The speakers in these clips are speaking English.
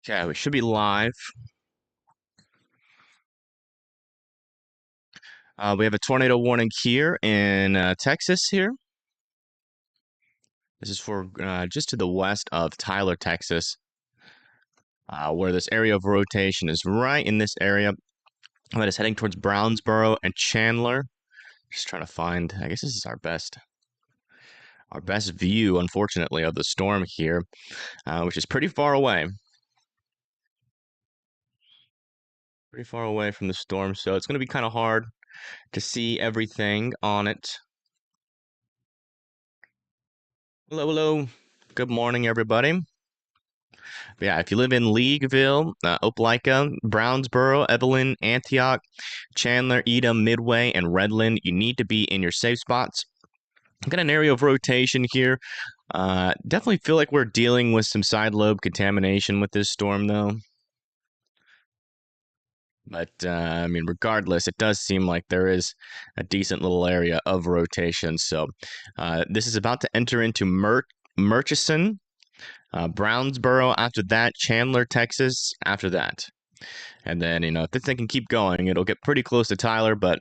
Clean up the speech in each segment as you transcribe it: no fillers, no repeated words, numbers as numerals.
Okay, we should be live. We have a tornado warning here in Texas here. This is for just to the west of Tyler, Texas, where this area of rotation is right in this area that is heading towards Brownsboro and Chandler. Just trying to find, I guess this is our best view, unfortunately, of the storm here, which is pretty far away. Pretty far away from the storm, so it's going to be kind of hard to see everything on it. Hello, hello. Good morning, everybody. Yeah, if you live in Leagueville, Opelika, Brownsboro, Evelyn, Antioch, Chandler, Edam, Midway, and Redland, you need to be in your safe spots. I've got an area of rotation here. Definitely feel like we're dealing with some side lobe contamination with this storm, though. But, I mean, regardless, it does seem like there is a decent little area of rotation. So this is about to enter into Murchison, Brownsboro after that, Chandler, Texas after that. And then, if this thing can keep going, it'll get pretty close to Tyler, but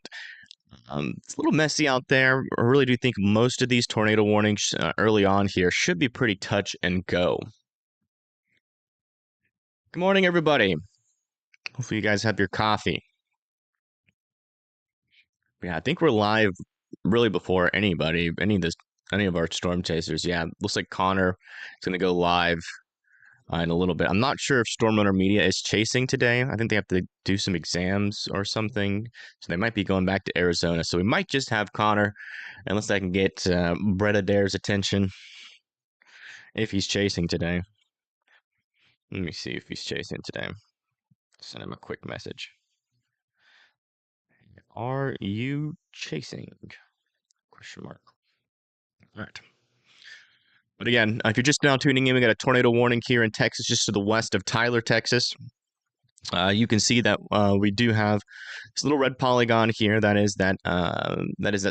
it's a little messy out there. I really do think most of these tornado warnings early on here should be pretty touch and go. Good morning, everybody. Hopefully you guys have your coffee. Yeah, I think we're live really before any of our storm chasers. Yeah, looks like Connor is going to go live in a little bit. I'm not sure if Storm Runner Media is chasing today. I think they have to do some exams or something. So they might be going back to Arizona. So we might just have Connor, unless I can get Brett Adair's attention if he's chasing today. Let me see if he's chasing today. Send him a quick message. Are you chasing? Question mark. All right. But again, if you're just now tuning in, we got a tornado warning here in Texas, just to the west of Tyler, Texas. You can see that we do have this little red polygon here. That is that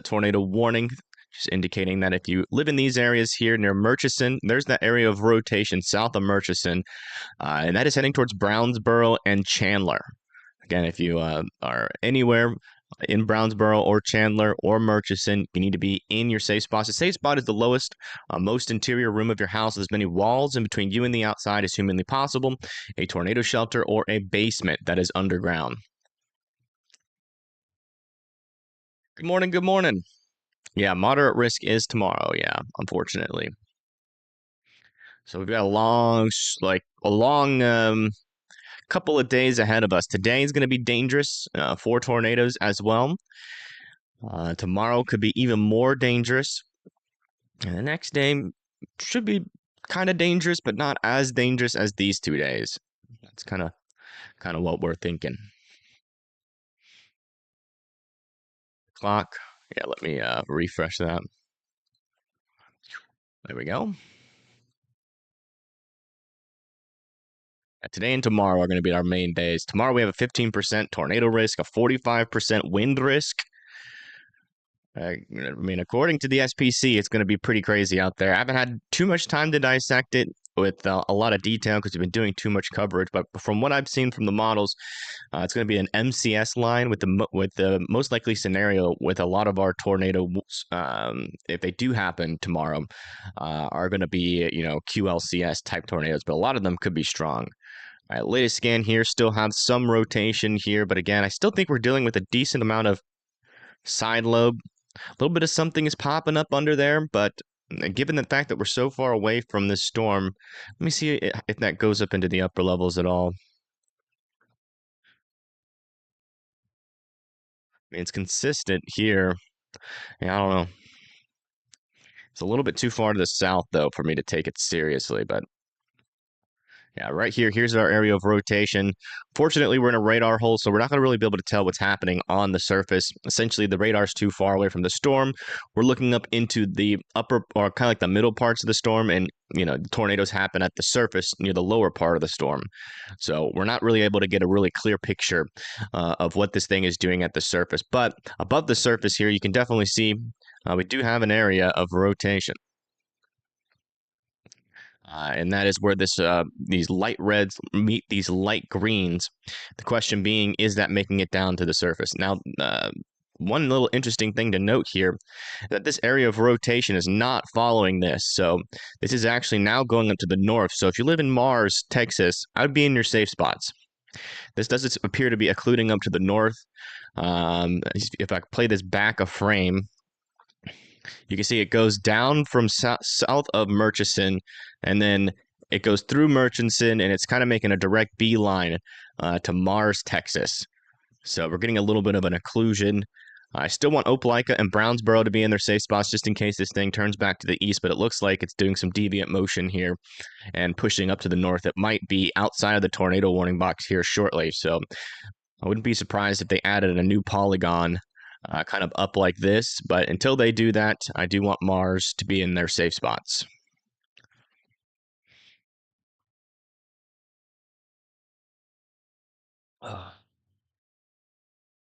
tornado warning, just indicating that if you live in these areas here near Murchison, there's that area of rotation south of Murchison, and that is heading towards Brownsboro and Chandler. Again, if you are anywhere in Brownsboro or Chandler or Murchison, you need to be in your safe spot. The safe spot is the lowest, most interior room of your house with as many walls in between you and the outside as humanly possible, a tornado shelter, or a basement that is underground. Good morning, good morning. Yeah, moderate risk is tomorrow, yeah, unfortunately. So we've got a long couple of days ahead of us. Today is going to be dangerous for tornadoes as well. Tomorrow could be even more dangerous. And the next day should be kind of dangerous, but not as dangerous as these 2 days. That's kind of what we're thinking. Clock. Yeah, let me refresh that. There we go. Today and tomorrow are going to be our main days. Tomorrow we have a 15% tornado risk, a 45% wind risk. I mean, according to the SPC, it's going to be pretty crazy out there. I haven't had too much time to dissect it with a lot of detail because we've been doing too much coverage. But from what I've seen from the models, it's going to be an MCS line with the most likely scenario with a lot of our tornadoes, if they do happen tomorrow, are going to be QLCS type tornadoes. But a lot of them could be strong. All right, latest scan here still have some rotation here, but again, I still think we're dealing with a decent amount of side lobe. A little bit of something is popping up under there, but given the fact that we're so far away from this storm, let me see if that goes up into the upper levels at all. I mean, it's consistent here. Yeah, I don't know. It's a little bit too far to the south, though, for me to take it seriously, but yeah, right here. Here's our area of rotation. Fortunately, we're in a radar hole, so we're not going to really be able to tell what's happening on the surface. Essentially, the radar's too far away from the storm. We're looking up into the upper, or kind of like the middle parts of the storm, and the tornadoes happen at the surface near the lower part of the storm. So we're not really able to get a really clear picture of what this thing is doing at the surface. But above the surface here, you can definitely see we do have an area of rotation. And that is where these light reds meet these light greens. The question being, is that making it down to the surface? Now, one little interesting thing to note here that this area of rotation is not following this. So this is actually now going up to the north. So if you live in Mars, Texas, I would be in your safe spots. This does appear to be occluding up to the north. If I play this back a frame, you can see it goes down from south of Murchison, and then it goes through Murchison, and it's kind of making a direct beeline to Mars, Texas. So we're getting a little bit of an occlusion. I still want Opelika and Brownsboro to be in their safe spots just in case this thing turns back to the east, but it looks like it's doing some deviant motion here and pushing up to the north. It might be outside of the tornado warning box here shortly. So I wouldn't be surprised if they added a new polygon kind of up like this. But until they do that, I do want Mars to be in their safe spots.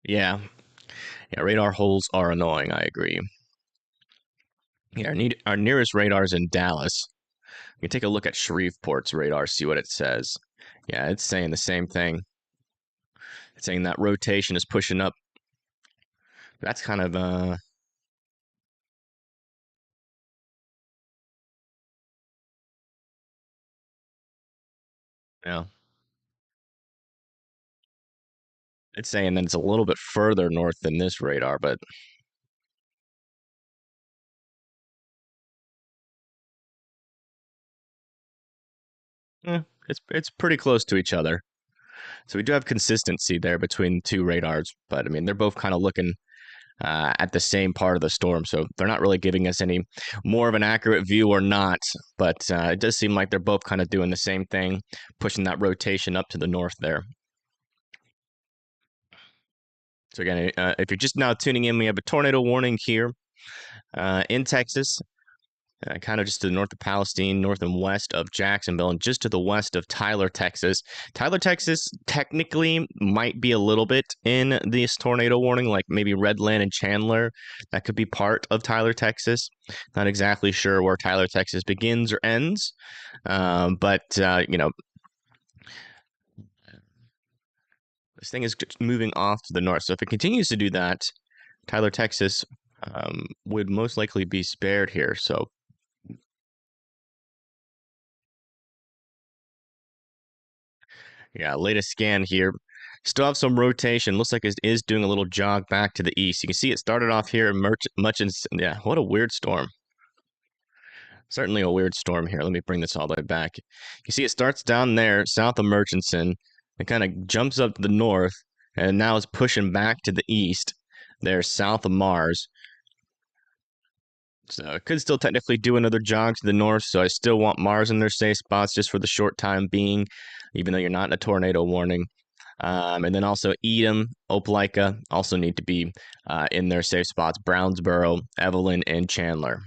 Yeah. Yeah, radar holes are annoying. I agree. Yeah, our nearest radar is in Dallas. You can take a look at Shreveport's radar, see what it says. Yeah, it's saying the same thing. It's saying that rotation is pushing up. That's kind of you know, it's saying that it's a little bit further north than this radar, but it's pretty close to each other. So we do have consistency there between two radars, but I mean they're both kind of looking at the same part of the storm, so they're not really giving us any more of an accurate view or not. But it does seem like they're both kind of doing the same thing, pushing that rotation up to the north there. So again, if you're just now tuning in, we have a tornado warning here in Texas, kind of just to the north of Palestine, north and west of Jacksonville, and just to the west of Tyler, Texas. Tyler, Texas technically might be a little bit in this tornado warning, like maybe Redland and Chandler. That could be part of Tyler, Texas. Not exactly sure where Tyler, Texas begins or ends, but this thing is moving off to the north. So if it continues to do that, Tyler, Texas would most likely be spared here. So yeah, latest scan here. Still have some rotation. Looks like it is doing a little jog back to the east. You can see it started off here in Murchison. Yeah, what a weird storm. Certainly a weird storm here. Let me bring this all the way back. You see it starts down there south of Murchison. It kind of jumps up to the north, and now it's pushing back to the east. There south of Mars. So it could still technically do another jog to the north. So I still want Mars in their safe spots just for the short time being, even though you're not in a tornado warning. And then also Edom, Opelika also need to be in their safe spots. Brownsboro, Evelyn, and Chandler.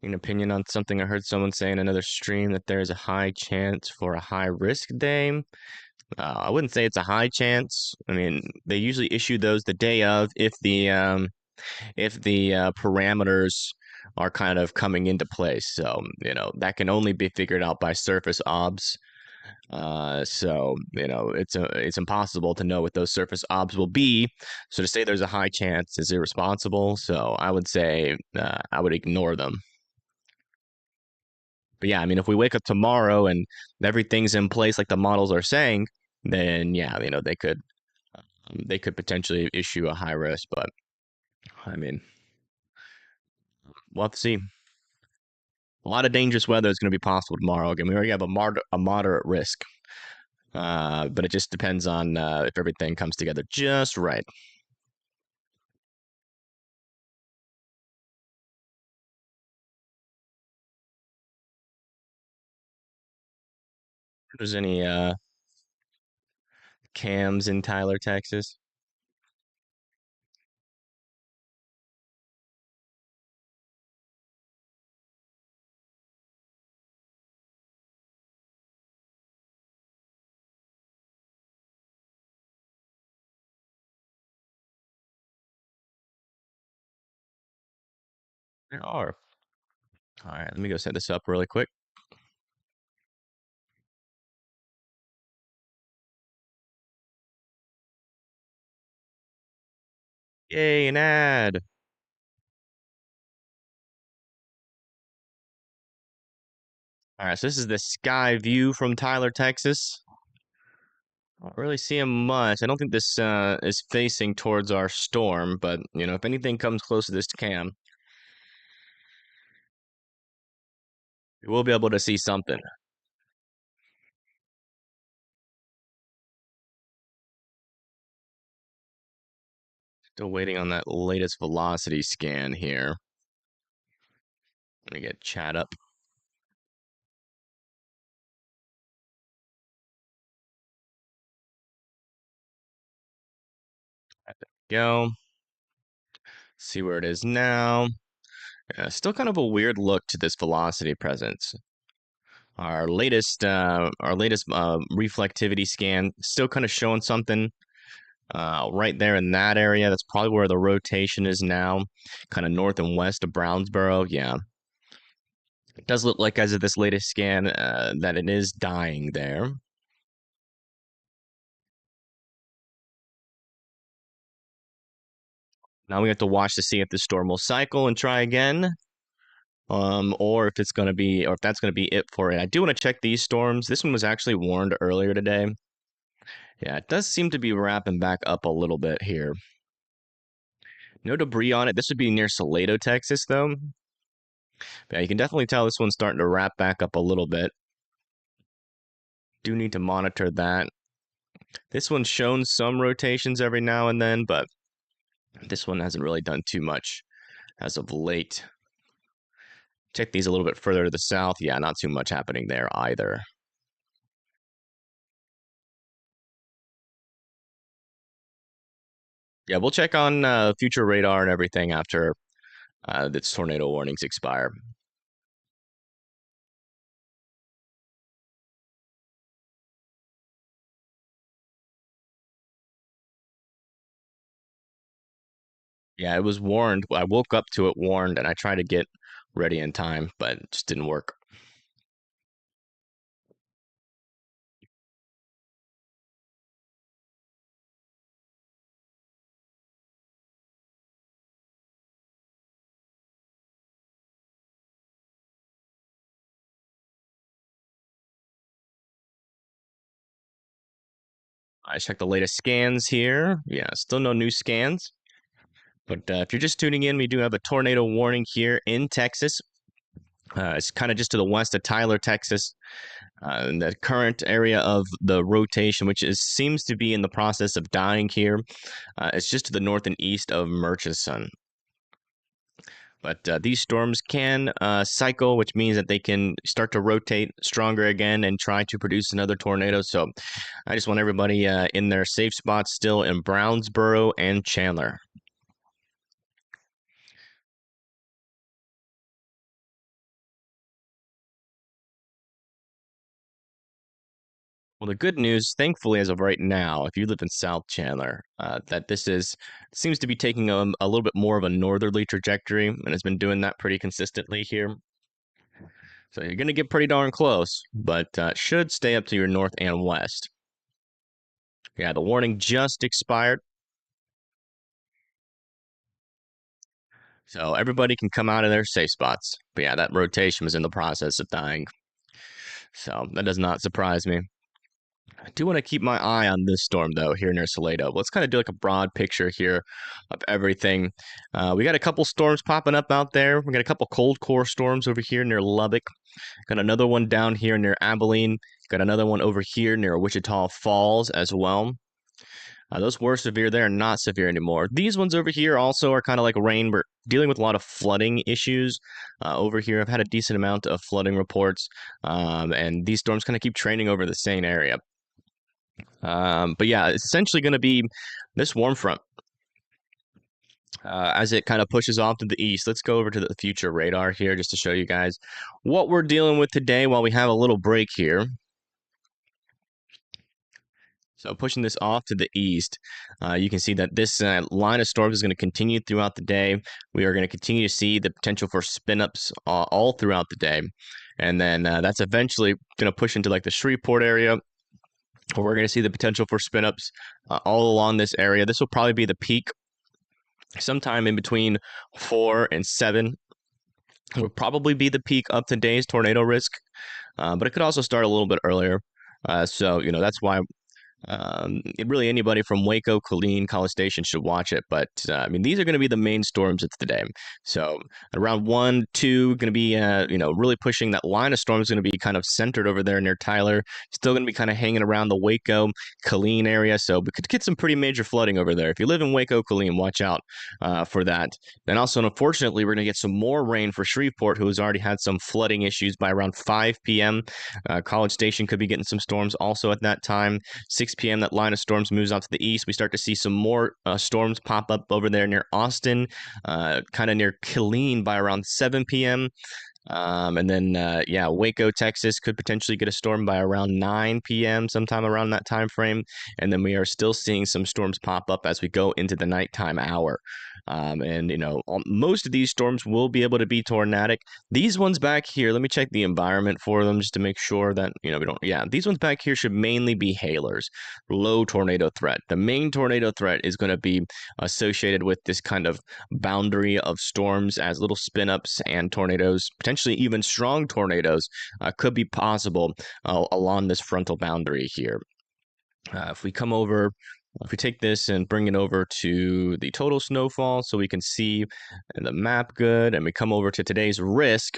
An opinion on something I heard someone say in another stream that there is a high chance for a high risk day. I wouldn't say it's a high chance. I mean, they usually issue those the day of if the parameters are kind of coming into place. So that can only be figured out by surface obs. So it's impossible to know what those surface obs will be. So to say there's a high chance is irresponsible. So I would say I would ignore them. But yeah, I mean, if we wake up tomorrow and everything's in place like the models are saying, then yeah, they could potentially issue a high risk. But I mean, we'll have to see. A lot of dangerous weather is going to be possible tomorrow. Again, we already have a moderate risk, but it just depends on if everything comes together just right. If there's any cams in Tyler, Texas? There are. All right, let me go set this up really quick. Yay, an ad. All right, so this is the sky view from Tyler, Texas. I don't really see him much. I don't think this is facing towards our storm, but you know, if anything comes close to this cam, we will be able to see something. Still waiting on that latest velocity scan here. Let me get chat up. There we go. See where it is now. Still kind of a weird look to this velocity presence. Our latest reflectivity scan still kind of showing something right there in that area. That's probably where the rotation is now, kind of north and west of Brownsboro. Yeah, it does look like as of this latest scan that it is dying there. Now we have to watch to see if the storm will cycle and try again. Or if it's going to be, or if that's going to be it for it. I do want to check these storms. This one was actually warned earlier today. Yeah, it does seem to be wrapping back up a little bit here. No debris on it. This would be near Salado, Texas, though. Yeah, you can definitely tell this one's starting to wrap back up a little bit. Do need to monitor that. This one's shown some rotations every now and then, but this one hasn't really done too much as of late. Check these a little bit further to the south. Yeah, not too much happening there either. Yeah, we'll check on future radar and everything after this tornado warnings expire. Yeah, it was warned. I woke up to it warned, and I tried to get ready in time, but it just didn't work. I checked the latest scans here. Yeah, still no new scans. But if you're just tuning in, we do have a tornado warning here in Texas. It's kind of just to the west of Tyler, Texas. In the current area of the rotation, which seems to be in the process of dying here, it's just to the north and east of Murchison. But these storms can cycle, which means that they can start to rotate stronger again and try to produce another tornado. So I just want everybody in their safe spots still in Brownsboro and Chandler. Well, the good news, thankfully, as of right now, if you live in South Chandler, that this is seems to be taking a little bit more of a northerly trajectory and has been doing that pretty consistently here. So you're going to get pretty darn close, but should stay up to your north and west. Yeah, the warning just expired. So everybody can come out of their safe spots. But yeah, that rotation was in the process of dying. So that does not surprise me. I do want to keep my eye on this storm, though, here near Salado. Let's kind of do like a broad picture here of everything. We got a couple storms popping up out there. We got a couple cold core storms over here near Lubbock. Got another one down here near Abilene. Got another one over here near Wichita Falls as well. Those were severe. They're not severe anymore. These ones over here also are kind of like rain. We're dealing with a lot of flooding issues over here. I've had a decent amount of flooding reports, and these storms kind of keep training over the same area. But yeah, it's essentially going to be this warm front as it kind of pushes off to the east. Let's go over to the future radar here just to show you guys what we're dealing with today while we have a little break here. So pushing this off to the east, you can see that this line of storms is going to continue throughout the day. We are going to continue to see the potential for spin-ups all throughout the day. And then that's eventually going to push into like the Shreveport area, where we're going to see the potential for spin-ups all along this area. This will probably be the peak sometime in between 4 and 7. Will probably be the peak of today's tornado risk, but it could also start a little bit earlier. So, that's why really anybody from Waco, Killeen, College Station should watch it. But these are going to be the main storms of today. So around 1, 2, going to be really pushing. That line of storms going to be kind of centered over there near Tyler. Still going to be kind of hanging around the Waco, Killeen area. So we could get some pretty major flooding over there. If you live in Waco, Killeen, watch out for that. And also, unfortunately, we're going to get some more rain for Shreveport, who has already had some flooding issues by around 5 p.m. College Station could be getting some storms also at that time. 6 p.m., that line of storms moves out to the east. We start to see some more storms pop up over there near Austin, kind of near Killeen by around 7 p.m. And then, Waco, Texas could potentially get a storm by around 9 p.m., sometime around that time frame. And then we are still seeing some storms pop up as we go into the nighttime hour. Most of these storms will be able to be tornadic. These ones back here, let me check the environment for them just to make sure that, we don't, these ones back here should mainly be hailers, low tornado threat. The main tornado threat is going to be associated with this kind of boundary of storms, as little spin-ups and tornadoes, potentially even strong tornadoes, could be possible along this frontal boundary here. If we take this and bring it over to the total snowfall so we can see the map good, and we come over to today's risk,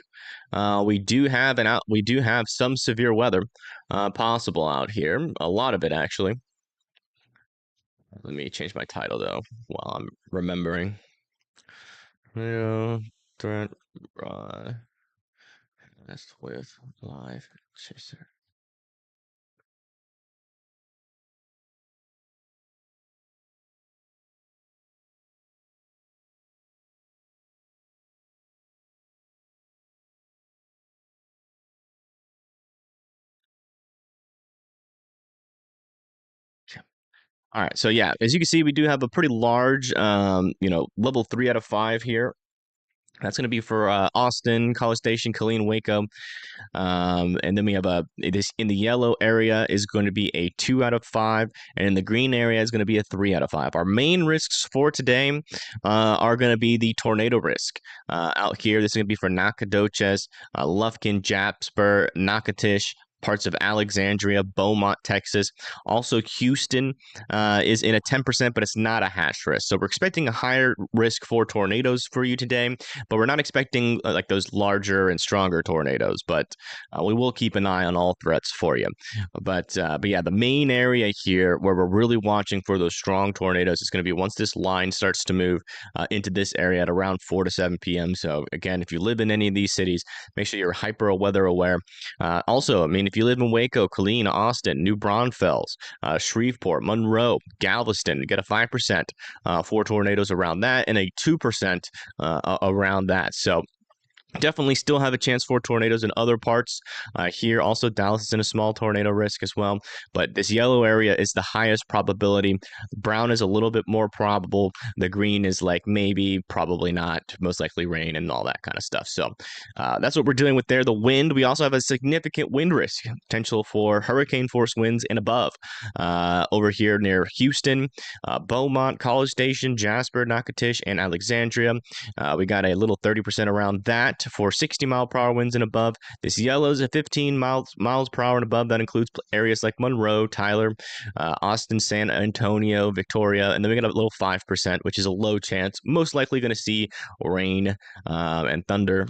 we do have some severe weather possible out here, a lot of it actually. Let me change my title though while I'm remembering. Threat with live chaser. All right, so as you can see, we do have a pretty large, level 3 out of 5 here. That's going to be for Austin, College Station, Killeen, Waco. And then we have this in the yellow area is going to be a 2 out of 5, and in the green area is going to be a 3 out of 5. Our main risks for today are going to be the tornado risk out here. This is going to be for Nacogdoches, Lufkin, Jasper, Natchitoches, parts of Alexandria, Beaumont, Texas. Also, Houston is in a 10%, but it's not a hash risk. So we're expecting a higher risk for tornadoes for you today, but we're not expecting like those larger and stronger tornadoes. But we will keep an eye on all threats for you. But the main area here where we're really watching for those strong tornadoes is going to be once this line starts to move into this area at around 4 to 7 p.m. So again, if you live in any of these cities, make sure you're hyper weather aware. Also, if you live in Waco, Killeen, Austin, New Braunfels, Shreveport, Monroe, Galveston, get a 5% for tornadoes around that, and a 2% around that. So definitely still have a chance for tornadoes in other parts here. Also, Dallas is in a small tornado risk as well. But this yellow area is the highest probability. Brown is a little bit more probable. The green is like maybe, probably not, most likely rain and all that kind of stuff. So that's what we're dealing with there. The wind, we also have a significant wind risk, potential for hurricane force winds and above over here near Houston, Beaumont, College Station, Jasper, Natchitoches, and Alexandria. We got a little 30% around that for 60-mile-per-hour winds and above. This yellow is at 15 miles per hour and above. That includes areas like Monroe, Tyler, Austin, San Antonio, Victoria, and then we got a little 5%, which is a low chance. Most likely going to see rain and thunder.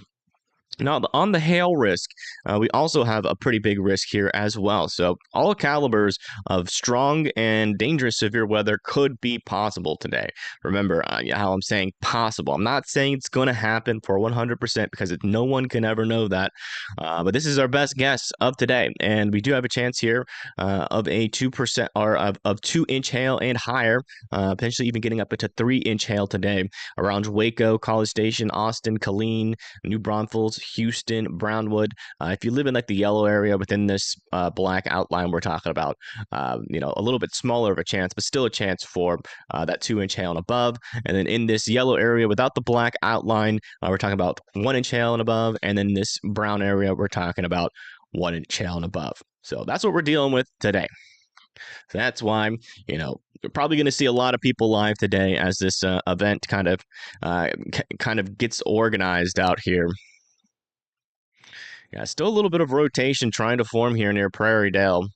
Now, on the hail risk, we also have a pretty big risk here as well. So all calibers of strong and dangerous severe weather could be possible today. Remember how I'm saying possible. I'm not saying it's going to happen for 100% because no one can ever know that. But this is our best guess of today. And we do have a chance here of a 2% or of 2-inch hail and higher, potentially even getting up into 3-inch hail today around Waco, College Station, Austin, Killeen, New Braunfels, Houston, Brownwood. If you live in like the yellow area within this black outline we're talking about, a little bit smaller of a chance, but still a chance for that 2-inch hail and above. And then in this yellow area without the black outline, we're talking about 1-inch hail and above. And then this brown area, we're talking about 1-inch hail and above. So that's what we're dealing with today. So that's why, you're probably going to see a lot of people live today as this event kind of gets organized out here. Yeah, still a little bit of rotation trying to form here near Prairie Dale.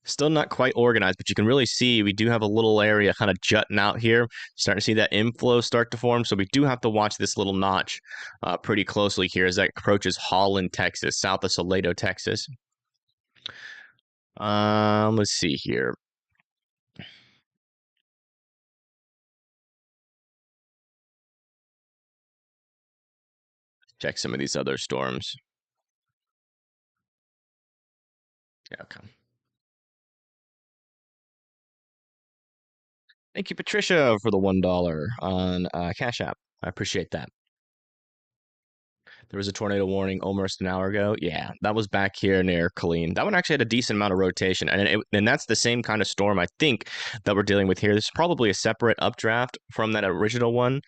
Still not quite organized, but you can really see we do have a little area kind of jutting out here. Starting to see that inflow start to form. So we do have to watch this little notch pretty closely here as that approaches Holland, Texas, south of Salado, Texas. Let's see here. Check some of these other storms. Yeah, okay. Thank you, Patricia, for the $1 on Cash App. I appreciate that. There was a tornado warning almost an hour ago. Yeah, that was back here near Colleen. That one actually had a decent amount of rotation, and that's the same kind of storm I think that we're dealing with here. This is probably a separate updraft from that original one.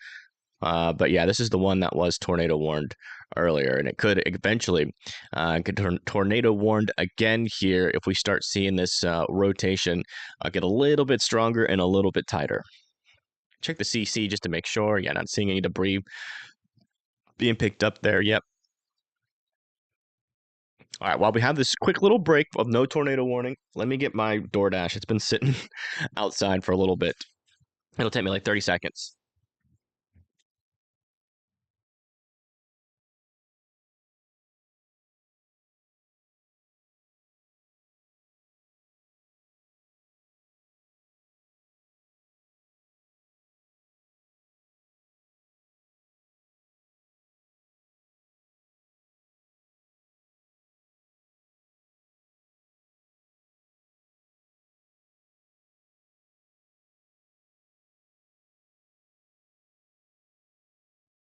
But yeah, this is the one that was tornado warned earlier, and it could eventually get tornado warned again here if we start seeing this rotation get a little bit stronger and a little bit tighter. Check the CC just to make sure. Yeah, not seeing any debris being picked up there. Yep. All right, while we have this quick little break of no tornado warning, let me get my DoorDash. It's been sitting outside for a little bit. It'll take me like 30 seconds.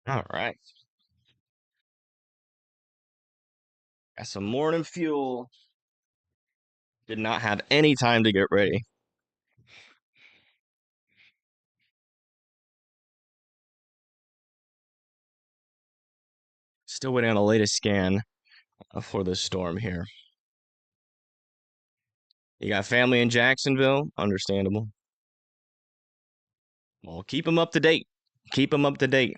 All right. Got some morning fuel. Did not have any time to get ready. Still waiting on the latest scan for this storm here. You got family in Jacksonville? Understandable. Well, keep them up to date. Keep them up to date.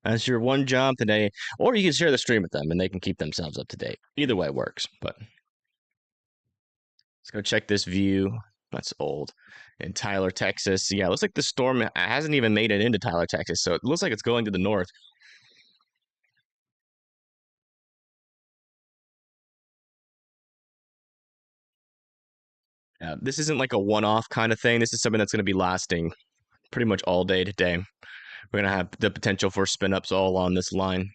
That's your one job today. Or you can share the stream with them and they can keep themselves up to date. Either way works. But let's go check this view. That's old. In Tyler, Texas. Yeah, it looks like the storm hasn't even made it into Tyler, Texas. So it looks like it's going to the north. This isn't like a one-off kind of thing. This is something that's going to be lasting pretty much all day today. We're going to have the potential for spin-ups all on this line.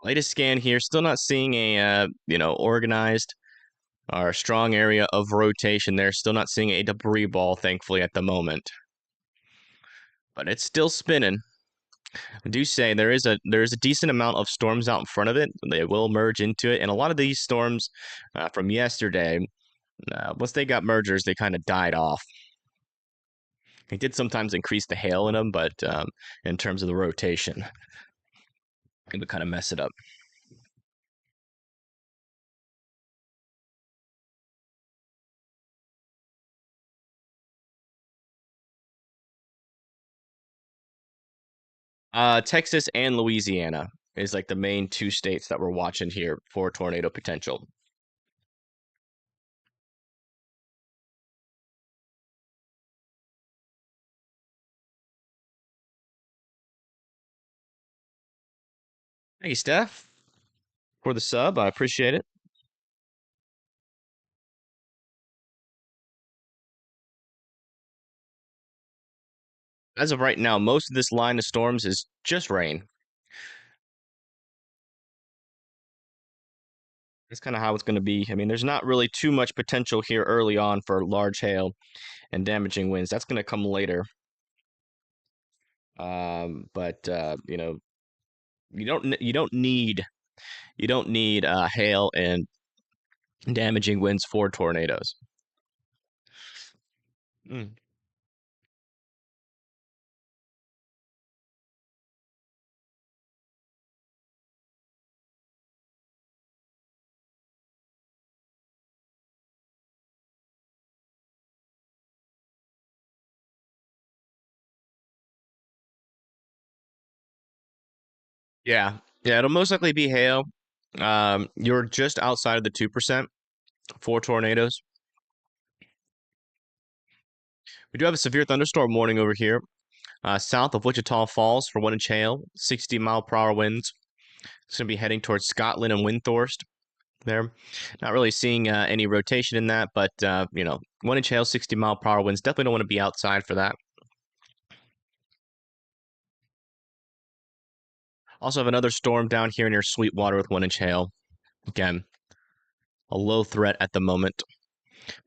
Latest scan here, still not seeing a organized or strong area of rotation there. Still not seeing a debris ball, thankfully, at the moment. But it's still spinning. I do say there is a decent amount of storms out in front of it. They will merge into it, and a lot of these storms from yesterday, once they got mergers, they kind of died off. It did sometimes increase the hail in them, but in terms of the rotation, it would kind of mess it up. Texas and Louisiana is like the main two states that we're watching here for tornado potential. Hey, Steph, for the sub. I appreciate it. As of right now, most of this line of storms is just rain. That's kind of how it's going to be. I mean, there's not really too much potential here early on for large hail and damaging winds. That's going to come later. But You don't need hail and damaging winds for tornadoes. Mm. Yeah, yeah, it'll most likely be hail. You're just outside of the 2% for tornadoes. We do have a severe thunderstorm warning over here, south of Wichita Falls for 1 inch hail, 60-mile-per-hour winds. It's going to be heading towards Scotland and Windthorst there. Not really seeing any rotation in that, but 1 inch hail, 60-mile-per-hour winds. Definitely don't want to be outside for that. Also have another storm down here near Sweetwater with 1 inch hail. Again, a low threat at the moment.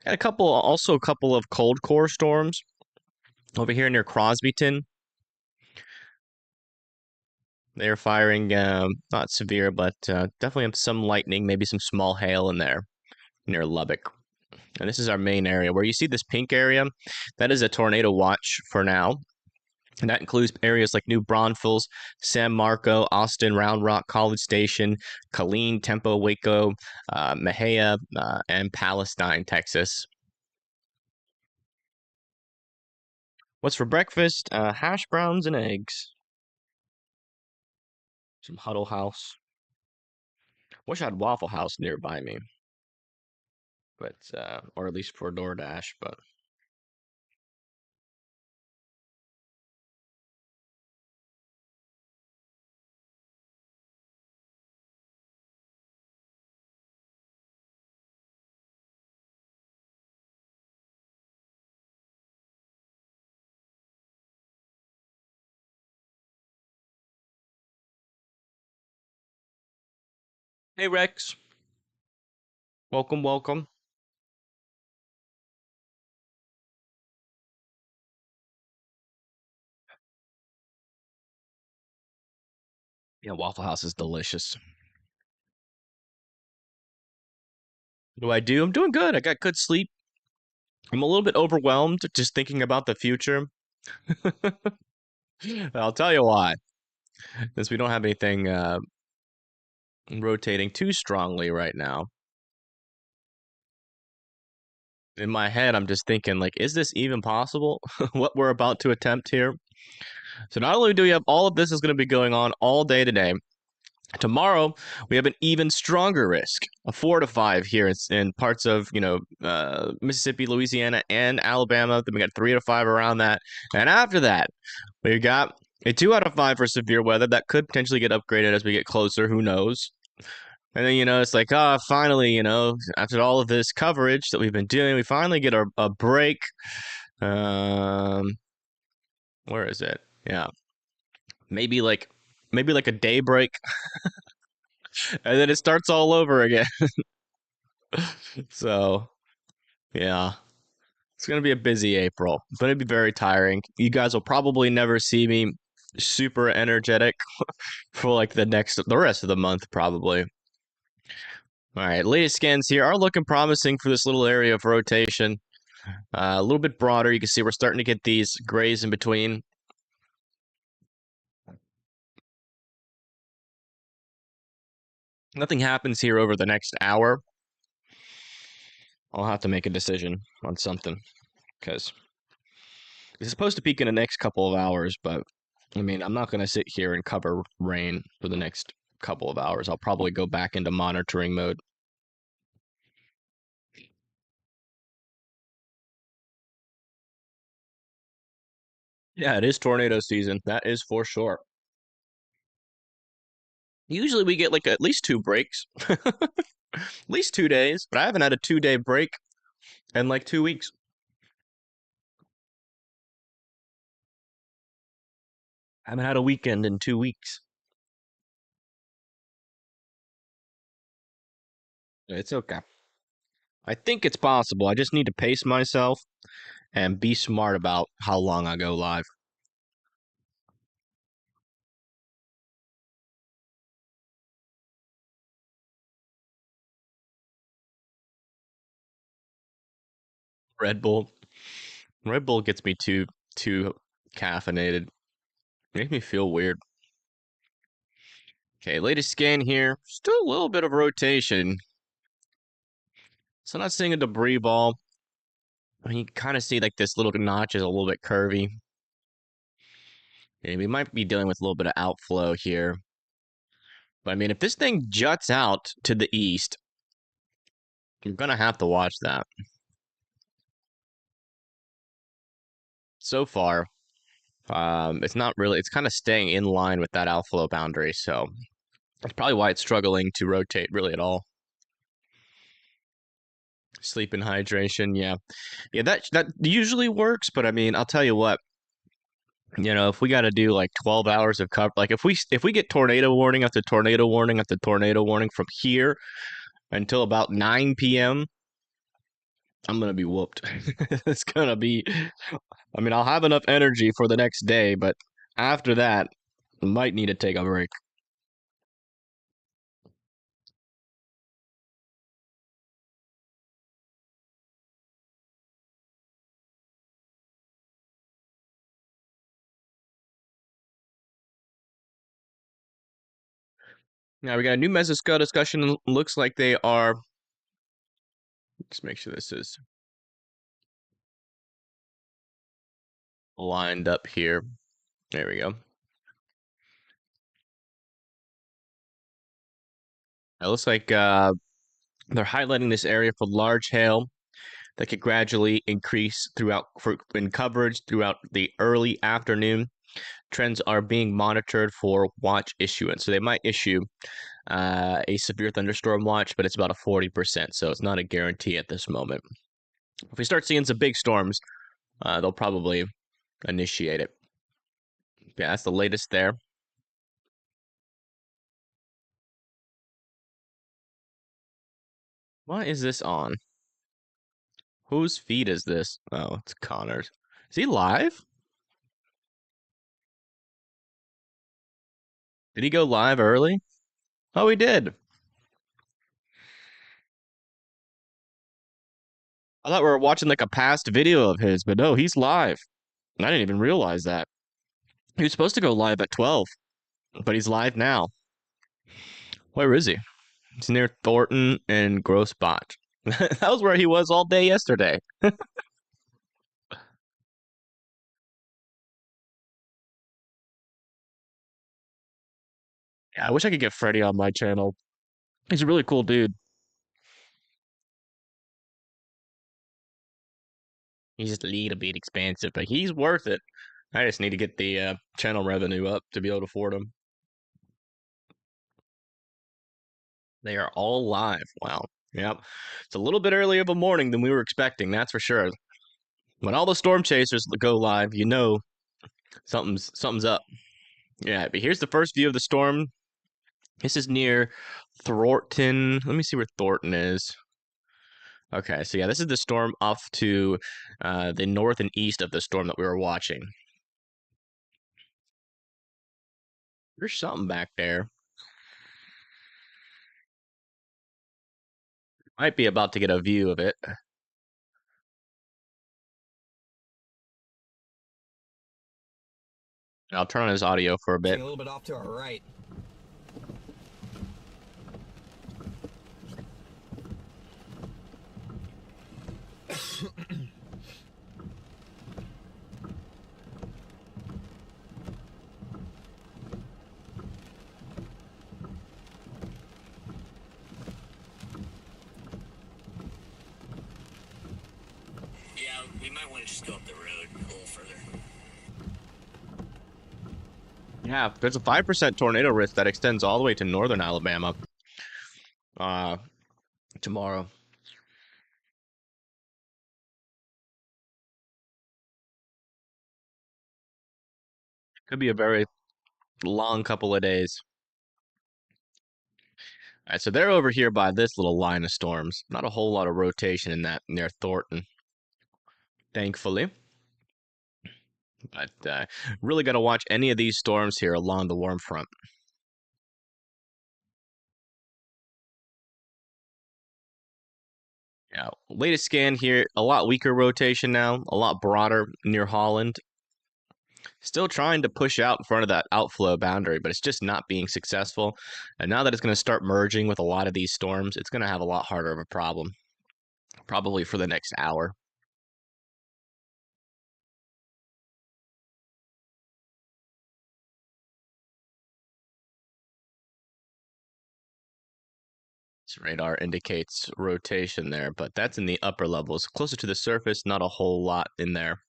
Had a couple of cold core storms over here near Crosbyton. They're firing, not severe, but definitely have some lightning, maybe some small hail in there near Lubbock. And this is our main area. Where you see this pink area, that is a tornado watch for now. And that includes areas like New Braunfels, San Marco, Austin, Round Rock, College Station, Killeen, Tempo, Waco, Mejia, and Palestine, Texas. What's for breakfast? Hash browns and eggs. Some Huddle House. Wish I had Waffle House nearby me, but or at least for DoorDash. But hey, Rex, welcome, welcome. Yeah, Waffle House is delicious. What do I do? I'm doing good. I got good sleep. I'm a little bit overwhelmed just thinking about the future. I'll tell you why. Since we don't have anything rotating too strongly right now. In my head, I'm just thinking, like, is this even possible? What we're about to attempt here. So not only do we have all of this is going to be going on all day today, tomorrow we have an even stronger risk, a 4 to 5 here in parts of Mississippi, Louisiana, and Alabama. Then we got 3 to 5 around that, and after that we got a 2 out of 5 for severe weather that could potentially get upgraded as we get closer. Who knows? And then, it's like, finally, after all of this coverage that we've been doing, we finally get a break. Um, where is it? Yeah, maybe like a day break, and then it starts all over again. So, yeah, it's gonna be a busy April. It's gonna be very tiring. You guys will probably never see me super energetic for like the rest of the month, probably. All right, latest scans here are looking promising for this little area of rotation. A little bit broader. You can see we're starting to get these grays in between. Nothing happens here over the next hour. I'll have to make a decision on something because it's supposed to peak in the next couple of hours, but I mean, I'm not going to sit here and cover rain for the next couple of hours. I'll probably go back into monitoring mode. Yeah, it is tornado season. That is for sure. Usually we get like at least 2 breaks, at least 2 days, but I haven't had a 2 day break in like 2 weeks. I haven't had a weekend in 2 weeks. It's okay. I think it's possible. I just need to pace myself and be smart about how long I go live. Red Bull. Red Bull gets me too caffeinated. Makes me feel weird. Okay, latest scan here. Still a little bit of rotation. So not seeing a debris ball. I mean, you kind of see like this little notch is a little bit curvy. And we might be dealing with a little bit of outflow here. But I mean, if this thing juts out to the east, you're going to have to watch that. So far, it's not really, it's kind of staying in line with that outflow boundary. So that's probably why it's struggling to rotate really at all. Sleep and hydration, yeah. Yeah, that usually works, but I mean, I'll tell you what, if we got to do like 12 hours of cover, like if we get tornado warning after tornado warning after tornado warning from here until about 9 p.m., I'm going to be whooped. It's going to be, I mean, I'll have enough energy for the next day, but after that, I might need to take a break. Now we got a new mesoscale discussion. Looks like they are, let's make sure this is lined up here. There we go. It looks like they're highlighting this area for large hail that could gradually increase in coverage throughout the early afternoon. Trends are being monitored for watch issuance. So they might issue a severe thunderstorm watch, but it's about a 40%. So it's not a guarantee at this moment. If we start seeing some big storms, they'll probably initiate it. Yeah, that's the latest there. What is this on? Whose feed is this? Oh, it's Connor's. Is he live? Did he go live early? Oh, he did. I thought we were watching like a past video of his, but no, he's live. I didn't even realize that. He was supposed to go live at 12, but he's live now. Where is he? He's near Thornton and Gross Botch. That was where he was all day yesterday. Yeah, I wish I could get Freddie on my channel. He's a really cool dude. He's just a little bit expensive, but he's worth it. I just need to get the channel revenue up to be able to afford him. They are all live. Wow. Yep. It's a little bit earlier of a morning than we were expecting, that's for sure. When all the storm chasers go live, you know something's up. Yeah, but here's the first view of the storm. This is near Thornton. Let me see where Thornton is. Okay, so yeah, this is the storm off to the north and east of the storm that we were watching. There's something back there. Might be about to get a view of it. I'll turn on his audio for a bit. A little bit off to our right. Yeah, we might want to just go up the road a little further. Yeah, there's a 5% tornado risk that extends all the way to northern Alabama tomorrow. Could be a very long couple of days. All right, so they're over here by this little line of storms. Not a whole lot of rotation in that near Thornton, thankfully. But really got to watch any of these storms here along the warm front. Yeah, latest scan here, a lot weaker rotation now, a lot broader near Holland. Still trying to push out in front of that outflow boundary, but it's just not being successful. And now that it's going to start merging with a lot of these storms, it's going to have a lot harder of a problem, probably for the next hour. This radar indicates rotation there, but that's in the upper levels. Closer to the surface, not a whole lot in there.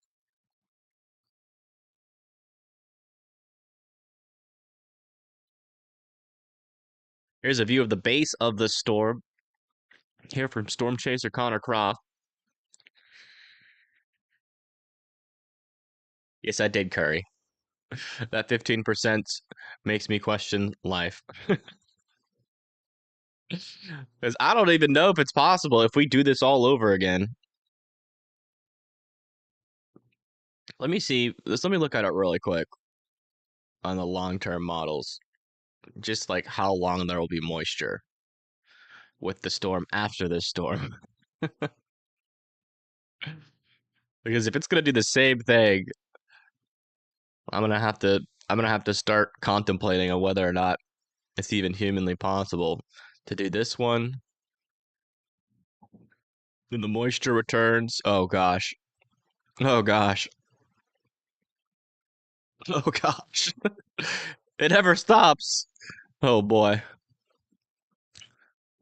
Here's a view of the base of the storm. Here from Storm Chaser Connor Croft. Yes, I did, Curry. That 15% makes me question life. Because I don't even know if it's possible if we do this all over again. Let me see. Let me look at it really quick on the long-term models. Just like how long there will be moisture with the storm after this storm. Because if it's gonna do the same thing, I'm gonna have to start contemplating on whether or not it's even humanly possible to do this one. Then the moisture returns. Oh gosh. Oh gosh. Oh gosh. It never stops. Oh boy.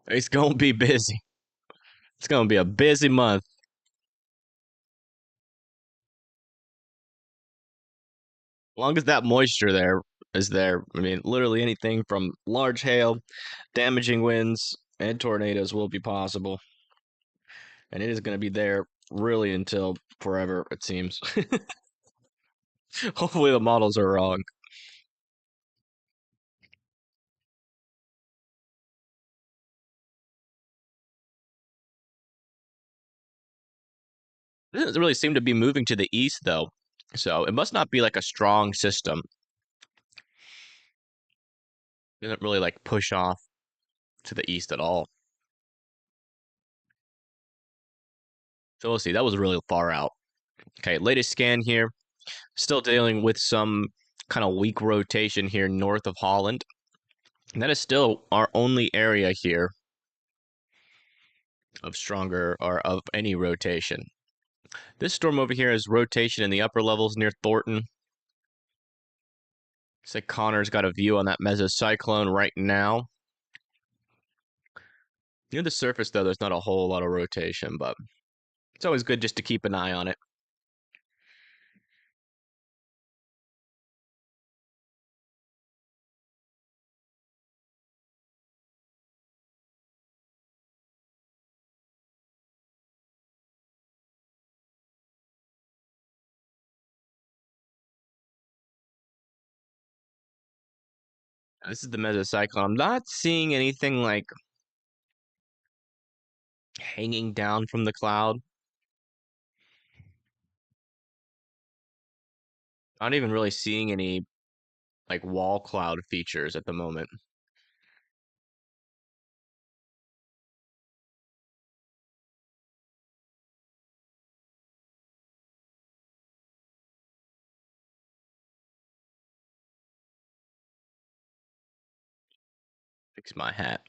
It's gonna be busy. It's gonna be a busy month. As long as that moisture there is there, I mean, literally anything from large hail, damaging winds, and tornadoes will be possible. And it is going to be there really until forever, it seems. Hopefully the models are wrong. It doesn't really seem to be moving to the east, though. So it must not be like a strong system. It doesn't really like push off to the east at all. So we'll see. That was really far out. Okay, latest scan here. Still dealing with some kind of weak rotation here north of Holland. And that is still our only area here of stronger or of any rotation. This storm over here has rotation in the upper levels near Thornton. Looks like Connor's got a view on that mesocyclone right now. Near the surface, though, there's not a whole lot of rotation, but it's always good just to keep an eye on it. This is the mesocyclone. I'm not seeing anything like hanging down from the cloud. Not even really seeing any like wall cloud features at the moment. Fix my hat.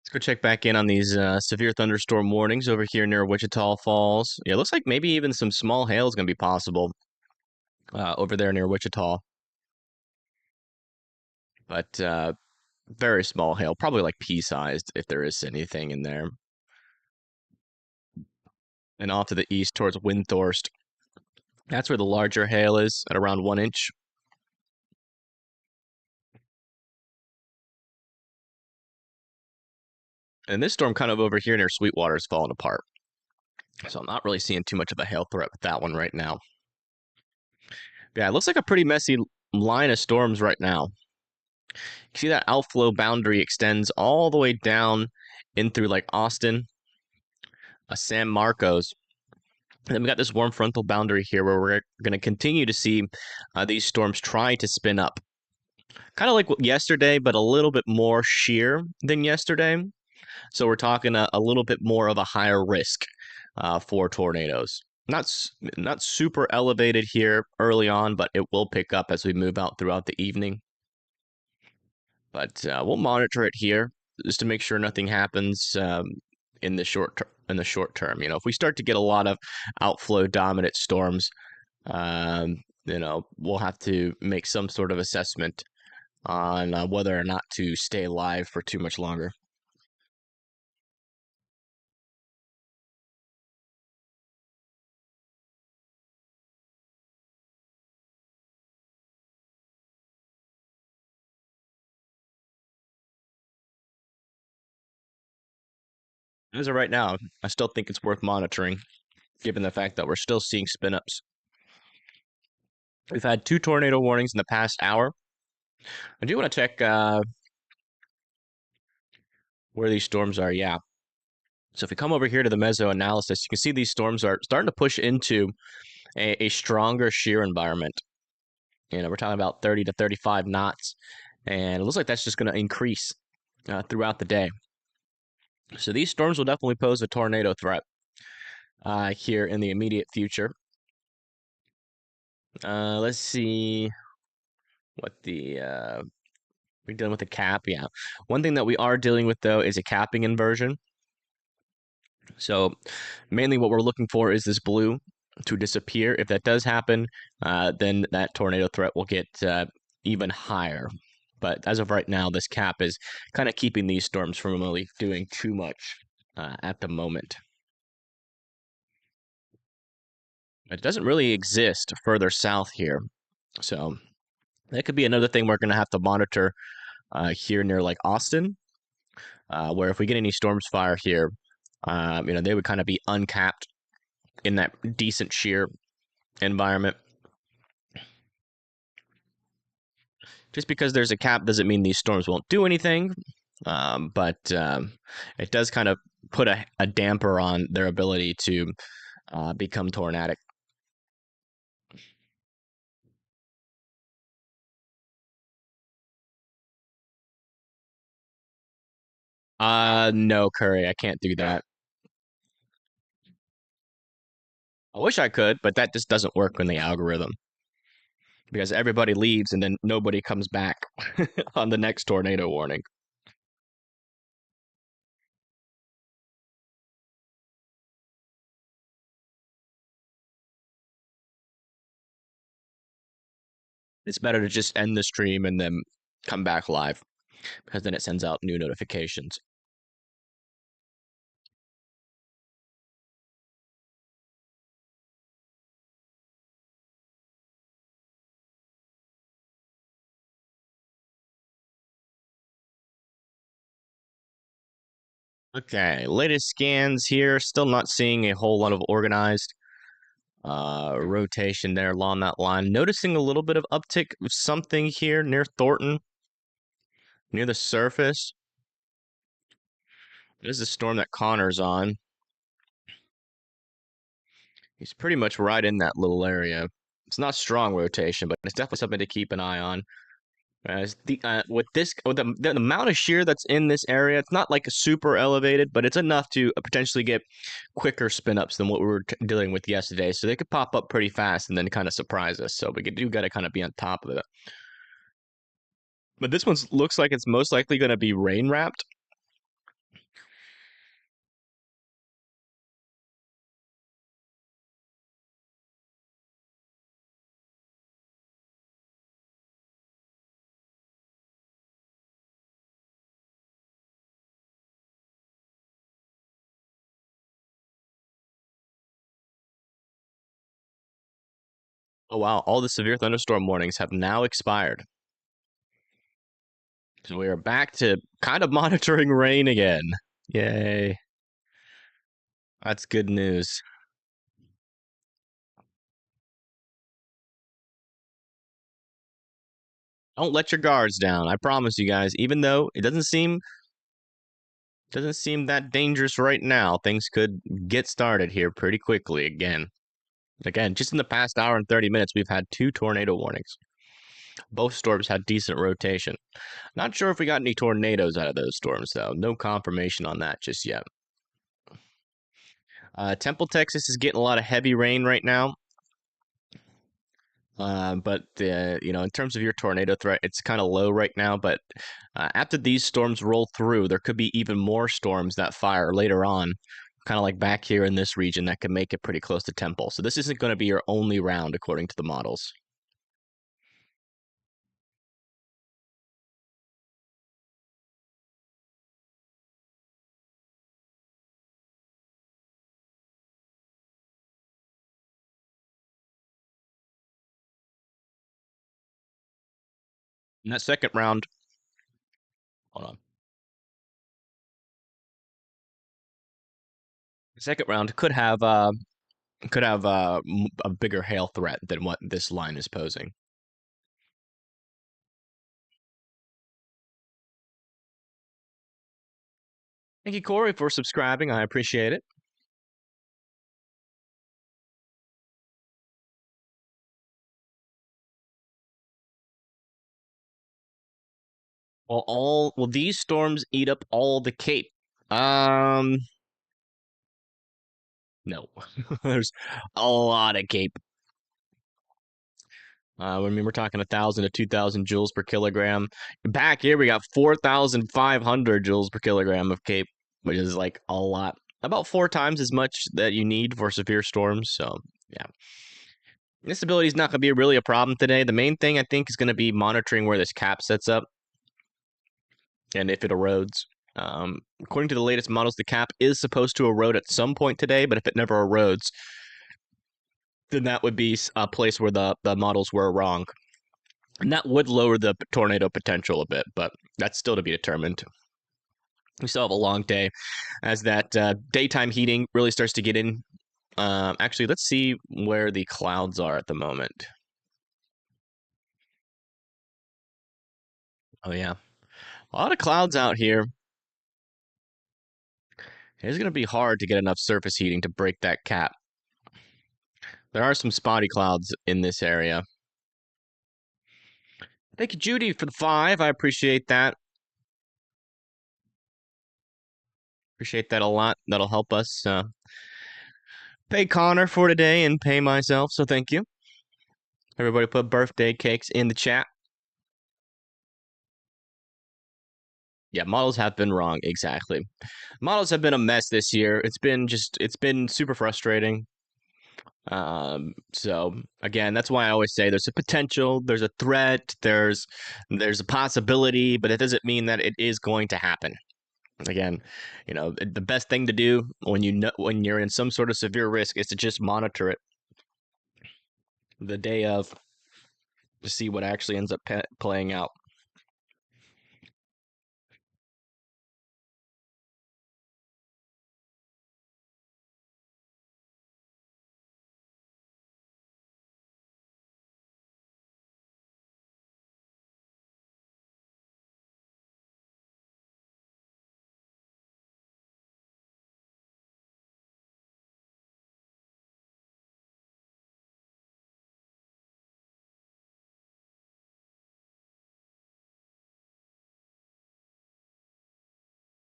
Let's go check back in on these severe thunderstorm warnings over here near Wichita Falls. Yeah, it looks like maybe even some small hail is going to be possible over there near Wichita. But very small hail, probably like pea-sized if there is anything in there. And off to the east towards Windthorst. That's where the larger hail is at around 1 inch. And this storm kind of over here near Sweetwater is falling apart. So I'm not really seeing too much of a hail threat with that one right now. Yeah, it looks like a pretty messy line of storms right now. You see that outflow boundary extends all the way down in through like Austin, San Marcos. And then we got this warm frontal boundary here where we're going to continue to see these storms try to spin up. Kind of like yesterday, but a little bit more sheer than yesterday. So we're talking a little bit more of a higher risk for tornadoes. Not super elevated here early on, but it will pick up as we move out throughout the evening. But we'll monitor it here just to make sure nothing happens in the short term. You know, if we start to get a lot of outflow dominant storms, we'll have to make some sort of assessment on whether or not to stay live for too much longer. As of right now, I still think it's worth monitoring, given the fact that we're still seeing spin ups. We've had 2 tornado warnings in the past hour. I do want to check where these storms are. Yeah. So if we come over here to the meso analysis, you can see these storms are starting to push into a stronger shear environment. You know, we're talking about 30 to 35 knots, and it looks like that's just going to increase throughout the day. So these storms will definitely pose a tornado threat here in the immediate future. Let's see what we're dealing with a cap. Yeah. One thing that we are dealing with, though, is a capping inversion. So mainly what we're looking for is this blue to disappear. If that does happen, then that tornado threat will get even higher. But as of right now, this cap is kind of keeping these storms from really doing too much at the moment. It doesn't really exist further south here. So that could be another thing we're going to have to monitor here near like Austin, where if we get any storms fire here, they would kind of be uncapped in that decent shear environment. Just because there's a cap doesn't mean these storms won't do anything, but it does kind of put a damper on their ability to become tornadic. No, Curry, I can't do that. I wish I could, but that just doesn't work in the algorithm because everybody leaves and then nobody comes back on the next tornado warning. It's better to just end the stream and then come back live because then it sends out new notifications. Okay, latest scans here. Still not seeing a whole lot of organized rotation there along that line. Noticing a little bit of uptick of something here near Thornton, near the surface. This is a storm that Connor's on. He's pretty much right in that little area. It's not strong rotation, but it's definitely something to keep an eye on. With the amount of shear that's in this area, it's not like super elevated, but it's enough to potentially get quicker spin ups than what we were dealing with yesterday. So they could pop up pretty fast and then kind of surprise us. So we do got to kind of be on top of it. But this one looks like it's most likely going to be rain wrapped. Oh wow! All the severe thunderstorm warnings have now expired. So we are back to kind of monitoring rain again. Yay! That's good news. Don't let your guards down. I promise you guys. Even though it doesn't seem that dangerous right now, things could get started here pretty quickly again. Again, just in the past hour and 30 minutes, we've had 2 tornado warnings. Both storms had decent rotation. Not sure if we got any tornadoes out of those storms, though. No confirmation on that just yet. Temple, Texas is getting a lot of heavy rain right now. But in terms of your tornado threat, it's kind of low right now. But after these storms roll through, there could be even more storms that fire later on, kind of like back here in this region, that could make it pretty close to Temple. So this isn't going to be your only round, according to the models. In that second round, hold on. The second round could have a bigger hail threat than what this line is posing. Thank you, Corey, for subscribing. I appreciate it. Will these storms eat up all the Cape? No. There's a lot of Cape. We're talking 1,000 to 2,000 joules per kilogram. Back here, we got 4,500 joules per kilogram of Cape, which is like a lot. About 4 times as much that you need for severe storms. So, yeah. Instability is not going to be really a problem today. The main thing, I think, is going to be monitoring where this cap sets up and if it erodes. According to the latest models, the cap is supposed to erode at some point today, but if it never erodes, then that would be a place where the models were wrong. And that would lower the tornado potential a bit, but that's still to be determined. We still have a long day as that daytime heating really starts to get in. Actually, let's see where the clouds are at the moment. Oh, yeah. A lot of clouds out here. It's going to be hard to get enough surface heating to break that cap. There are some spotty clouds in this area. Thank you, Judy, for the 5. I appreciate that. Appreciate that a lot. That'll help us pay Connor for today and pay myself, so thank you. Everybody put birthday cakes in the chat. Yeah, models have been wrong, exactly. Models have been a mess this year. It's been super frustrating. So again, that's why I always say there's a potential, there's a threat, there's a possibility, but it doesn't mean that it is going to happen. Again, the best thing to do when you're in some sort of severe risk is to just monitor it the day of to see what actually ends up playing out.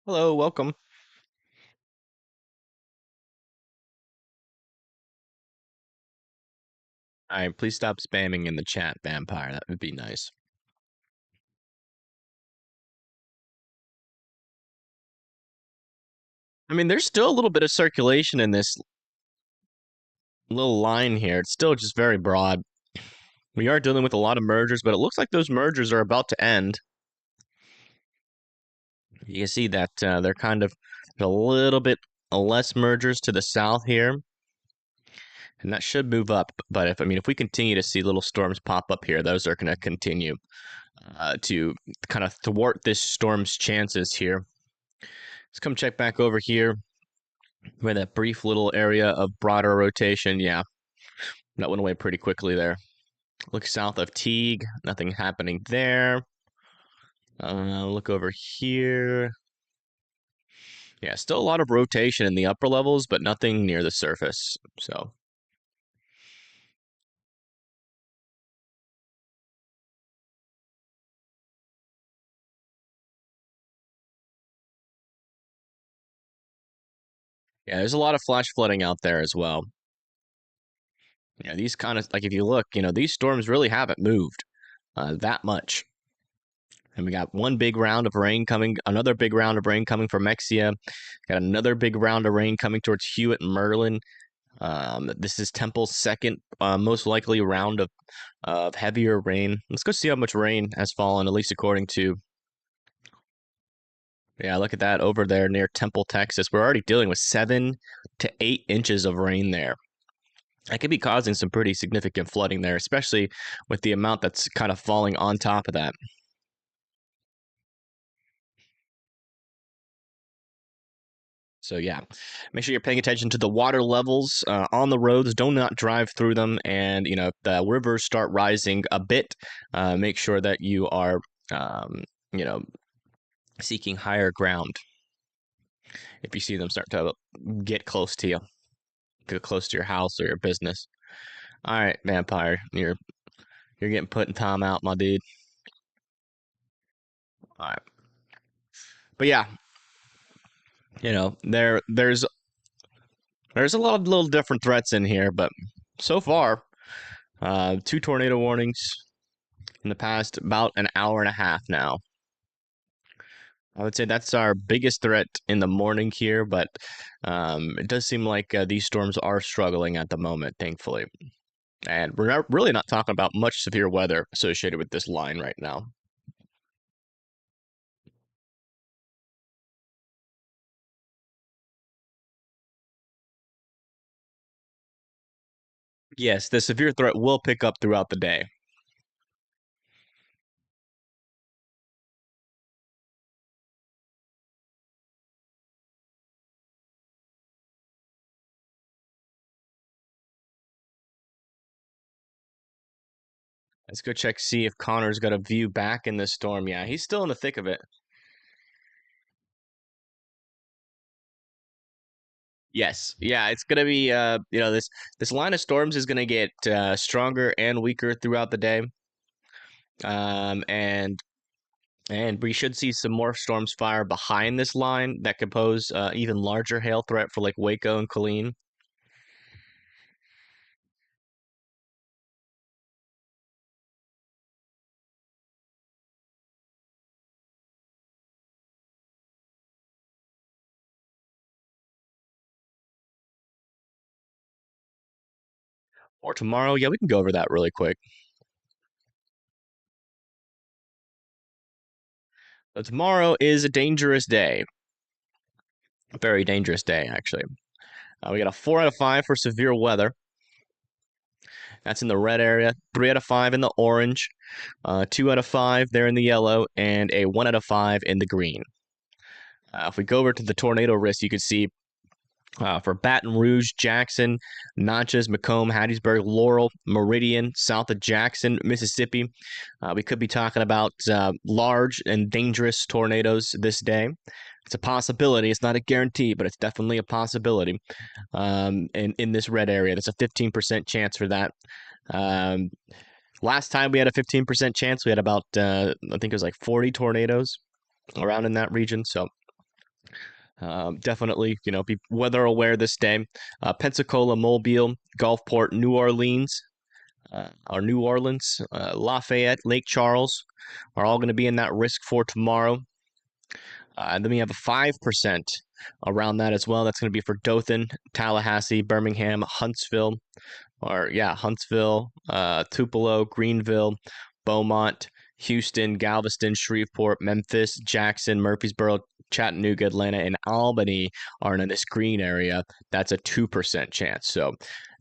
Hello, welcome. All right, please stop spamming in the chat, Vampire. That would be nice. I mean, there's still a little bit of circulation in this little line here. It's still just very broad. We are dealing with a lot of mergers, but it looks like those mergers are about to end. You can see that they're kind of a little bit less mergers to the south here. And that should move up. But if we continue to see little storms pop up here, those are going to continue to kind of thwart this storm's chances here. Let's come check back over here where that brief little area of broader rotation. Yeah, that went away pretty quickly there. Look south of Teague, nothing happening there. Look over here. Yeah, still a lot of rotation in the upper levels, but nothing near the surface. So Yeah, there's a lot of flash flooding out there as well. Yeah, these kind of, like, if you look, these storms really haven't moved that much. And we got one big round of rain coming, another big round of rain coming from Mexia. Got another big round of rain coming towards Hewitt and Merlin. This is Temple's second most likely round of heavier rain. Let's go see how much rain has fallen, at least according to. Yeah, look at that over there near Temple, Texas. We're already dealing with 7 to 8 inches of rain there. That could be causing some pretty significant flooding there, especially with the amount that's kind of falling on top of that. So yeah, make sure you're paying attention to the water levels on the roads. Do not drive through them, and if the rivers start rising a bit, make sure that you are, you know, seeking higher ground. If you see them start to get close to you, get close to your house or your business. All right, vampire, you're getting put in timeout, my dude. All right, but yeah, there's a lot of little different threats in here, but so far, 2 tornado warnings in the past about an hour and a half now. I would say that's our biggest threat in the morning here, but it does seem like these storms are struggling at the moment, thankfully. And we're really not talking about much severe weather associated with this line right now. Yes, the severe threat will pick up throughout the day. Let's go check, see if Connor's got a view back in this storm. Yeah, he's still in the thick of it. Yes. Yeah, it's gonna be this line of storms is gonna get stronger and weaker throughout the day. Um and and we should see some more storms fire behind this line that could pose even larger hail threat for like Waco and Colleen. Or tomorrow, yeah, we can go over that really quick. So tomorrow is a dangerous day. A very dangerous day, actually. We got a 4 out of 5 for severe weather. That's in the red area. 3 out of 5 in the orange. 2 out of 5 there in the yellow, and a 1 out of 5 in the green. If we go over to the tornado risk, you can see for Baton Rouge, Jackson, Natchez, Macomb, Hattiesburg, Laurel, Meridian, south of Jackson, Mississippi. We could be talking about large and dangerous tornadoes this day. It's a possibility. It's not a guarantee, but it's definitely a possibility. In this red area, there's a 15% chance for that. Last time we had a 15% chance, we had about I think it was like 40 tornadoes around in that region. So definitely, be weather aware this day. Pensacola, Mobile, Gulfport, New Orleans, Lafayette, Lake Charles are all going to be in that risk for tomorrow. And then we have a 5% around that as well. That's going to be for Dothan, Tallahassee, Birmingham, Huntsville, Tupelo, Greenville, Beaumont, Houston, Galveston, Shreveport, Memphis, Jackson, Murfreesboro, Chattanooga, Atlanta, and Albany are in this green area. That's a 2% chance. So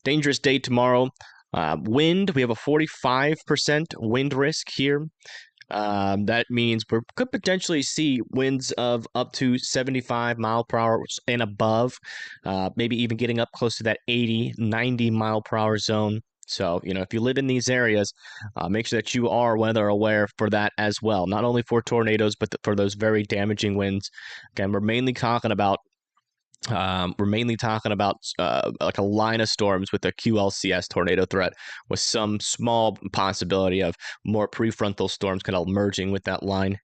dangerous day tomorrow. Wind, we have a 45% wind risk here. That means we could potentially see winds of up to 75 mile per hour and above, maybe even getting up close to that 80, 90 mile per hour zone. So, if you live in these areas, make sure that you are weather aware for that as well. Not only for tornadoes, but for those very damaging winds. Again, we're mainly talking about like a line of storms with a QLCS tornado threat, with some small possibility of more prefrontal storms kind of merging with that line.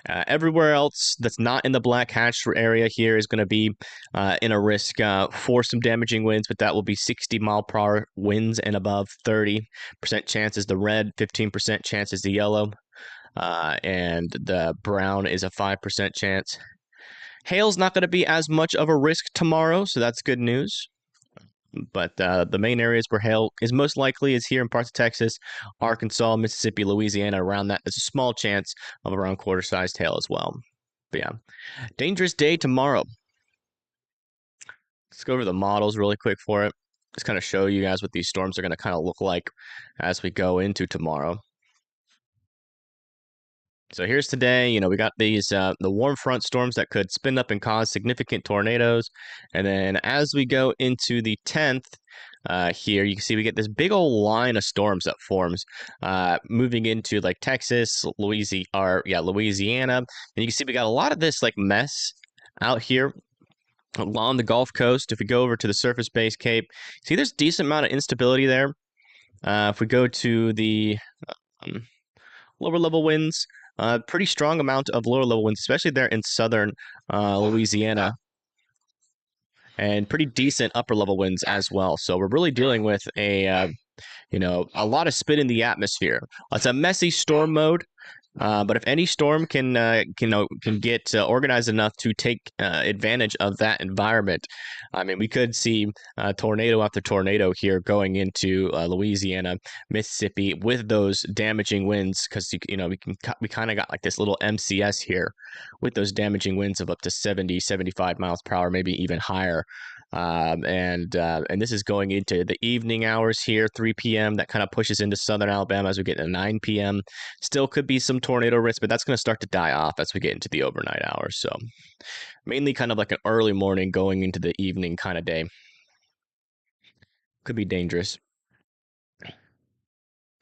Everywhere else that's not in the black hatch area here is going to be in a risk for some damaging winds, but that will be 60-mile-per-hour winds and above. 30% chance is the red, 15% chance is the yellow, and the brown is a 5% chance. Hail's not going to be as much of a risk tomorrow, so that's good news. But the main areas where hail is most likely is here in parts of Texas, Arkansas, Mississippi, Louisiana. Around that, there's a small chance of around quarter-sized hail as well. But yeah, dangerous day tomorrow. Let's go over the models really quick for it. Just kind of show you guys what these storms are going to kind of look like as we go into tomorrow. So here's today. We got these the warm front storms that could spin up and cause significant tornadoes. And then as we go into the 10th, here you can see we get this big old line of storms that forms moving into like Texas, Louisiana. And you can see we got a lot of this like mess out here along the Gulf Coast. If we go over to the surface-based Cape, see there's a decent amount of instability there. If we go to the lower level winds, pretty strong amount of lower level winds, especially there in southern Louisiana, and pretty decent upper level winds as well. So we're really dealing with a lot of spin in the atmosphere. It's a messy storm mode. But if any storm can get organized enough to take advantage of that environment, I mean, we could see tornado after tornado here going into Louisiana, Mississippi with those damaging winds, because we kind of got like this little MCS here with those damaging winds of up to 70, 75 miles per hour, maybe even higher. And this is going into the evening hours here, 3 p.m. That kind of pushes into southern Alabama as we get to 9 p.m. Still could be some tornado risk, but that's going to start to die off as we get into the overnight hours. So mainly kind of like an early morning going into the evening kind of day. Could be dangerous.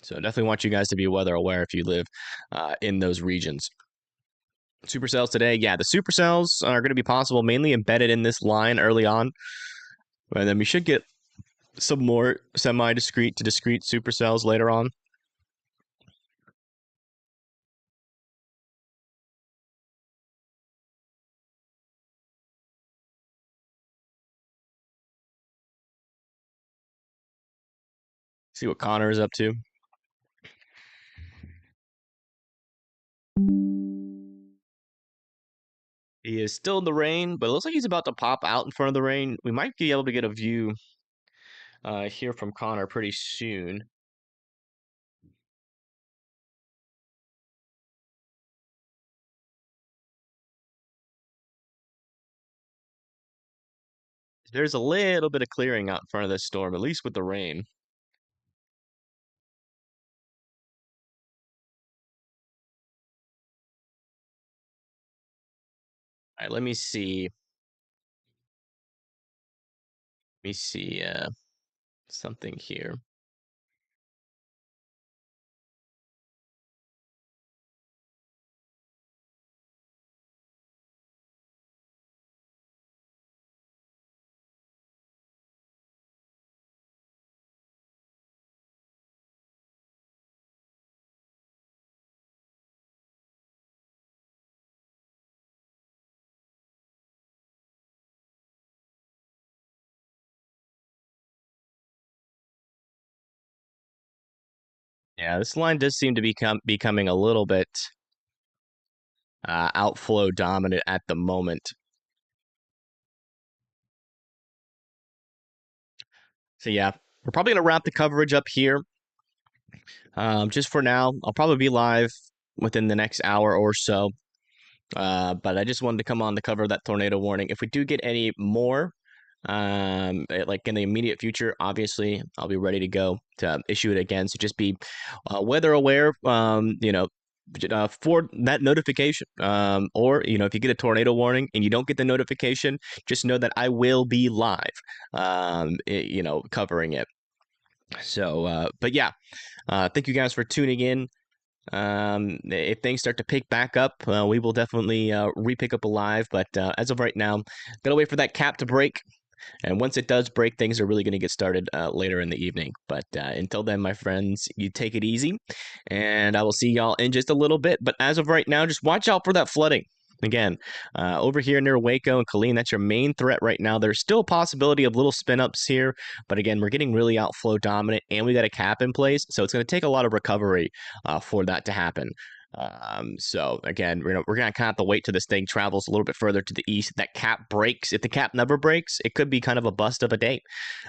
So definitely want you guys to be weather aware if you live in those regions. Supercells today, yeah, the supercells are going to be possible mainly embedded in this line early on, and then we should get some more semi-discrete to discrete supercells later on. See what Connor is up to. He is still in the rain, but it looks like he's about to pop out in front of the rain. We might be able to get a view here from Connor pretty soon. There's a little bit of clearing out in front of this storm, at least with the rain. All right, let me see. Let me see something here. Yeah, this line does seem to be becoming a little bit outflow dominant at the moment. So yeah, we're probably going to wrap the coverage up here. Just for now, I'll probably be live within the next hour or so. But I just wanted to come on to cover that tornado warning. If we do get any more, like in the immediate future, obviously I'll be ready to go to issue it again. So just be weather aware, for that notification. Or, if you get a tornado warning and you don't get the notification, just know that I will be live, covering it. So, but yeah, thank you guys for tuning in. If things start to pick back up, we will definitely re-pick up a live. But as of right now, gotta wait for that cap to break. And once it does break, things are really going to get started later in the evening. But until then, my friends, you take it easy. And I will see y'all in just a little bit. But as of right now, just watch out for that flooding. Again, over here near Waco and Killeen, that's your main threat right now. There's still a possibility of little spin ups here, but again, we're getting really outflow dominant, and we got a cap in place, so it's going to take a lot of recovery for that to happen. So again, we're gonna kind of have to wait till this thing travels a little bit further to the east. That cap breaks. If the cap never breaks, it could be kind of a bust of a day.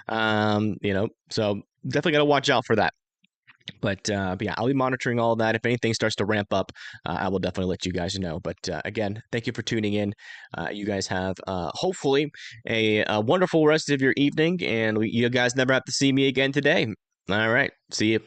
So definitely gotta watch out for that. But yeah, I'll be monitoring all of that. If anything starts to ramp up, I will definitely let you guys know. But again, thank you for tuning in. You guys have hopefully a wonderful rest of your evening, and you guys never have to see me again today. All right, see you.